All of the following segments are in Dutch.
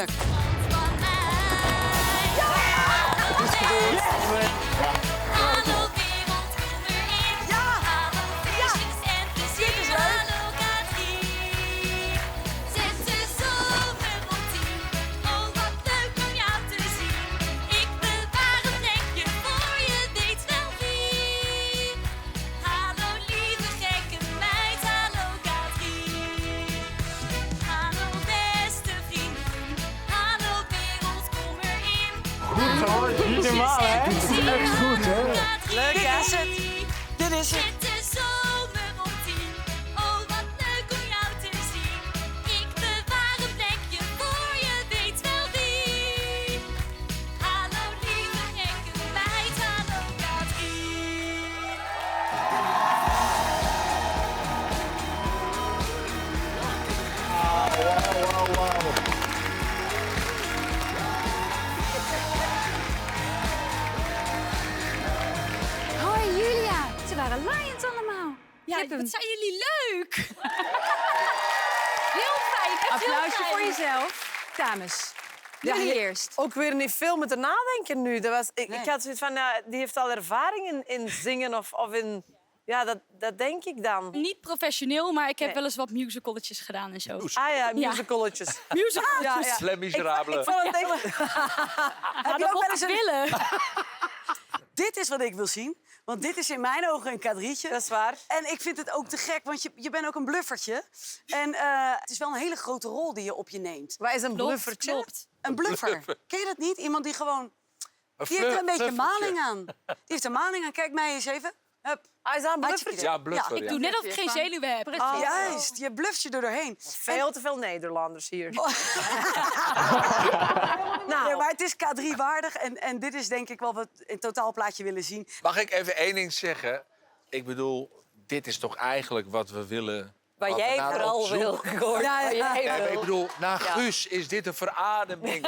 Tuurlijk. Hallo wereld, kom erin. Hallo feestjes en plezier. Hallo Katrien. Zet de zomer op 10. Oh, wat leuk om jou te zien. Ik bewaar een plekje voor je weet wel wie. Hallo lieve gekke meid, hallo Katrien. Hallo beste vrienden. Hallo wereld, kom erin. Goed zo, niet normaal, hè? Echt goed, hè? Leuk, hè? Dit is het. Zet de zomer op 10. Oh, wat leuk om jou te zien. Ik bewaar een plekje voor je weet wel wie. Hallo lieve gekke meid, hallo Katrien. Hoi Julia, ze waren lions allemaal. Ja, Heb hem. wat zijn jullie leuk. Heel fijn, ik heb Applausje heel voor fijn. jezelf. Dames, Ja, jullie je- eerst. Ook weer niet veel moeten nadenken nu. Ik had zoiets van, ja, die heeft al ervaring in zingen of in... Ja, dat denk ik dan. Niet professioneel, maar ik heb wel eens wat musicaletjes gedaan en zo. Ah ja, musicaletjes. Musicaletjes. Ja, ja. Les Miserables. Ik vond het echt... Heb je ook wel eens een... willen. Dit is wat ik wil zien. Want dit is in mijn ogen een kadrietje. Dat is waar. En ik vind het ook te gek, want je bent ook een bluffertje. En het is wel een hele grote rol die je op je neemt. Wat is een bluffertje? Klopt. Een bluffer. Ken je dat niet? Iemand die gewoon... Die heeft er een beetje maling aan. Die heeft er maling aan. Kijk mij eens even. Hup. Ah, is dat een Hartstikke bluffertje? Ja, bluffer. Ja. Ik doe net of ik geen zenuwen heb. Oh. Juist, je bluft je er doorheen. Veel te veel Nederlanders hier. Oh. Nou, Ja, maar het is K3 waardig en dit is denk ik wel wat we in totaalplaatje willen zien. Mag ik even één ding zeggen? Ik bedoel, dit is toch eigenlijk wat we willen... wat we jij naar vooral op zoek- wil, Gord. Ja, ja, Wat jij Ja, maar ik wil. bedoel, na Guus is dit een verademing.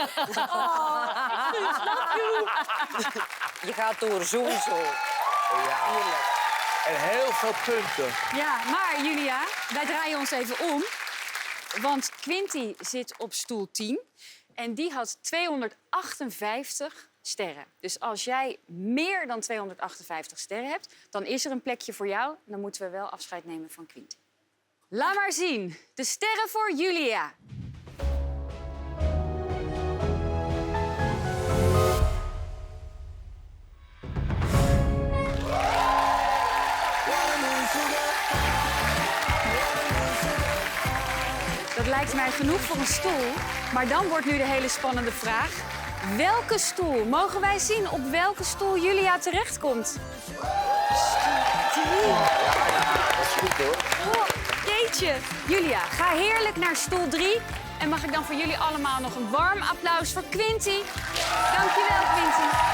Je gaat door sowieso. Ja. En heel veel punten. Ja, maar Julia, wij draaien ons even om. Want Quinty zit op stoel 10 en die had 258 sterren. Dus als jij meer dan 258 sterren hebt, dan is er een plekje voor jou. Dan moeten we wel afscheid nemen van Quinty. Laat maar zien. De sterren voor Julia. Dat lijkt mij genoeg voor een stoel. Maar dan wordt nu de hele spannende vraag. Welke stoel? Mogen wij zien op welke stoel Julia terechtkomt? Stoel 3. Dat is goed hoor. Oh, jeetje. Julia, ga heerlijk naar stoel 3. En mag ik dan voor jullie allemaal nog een warm applaus voor Quinty? Dankjewel, Quinty.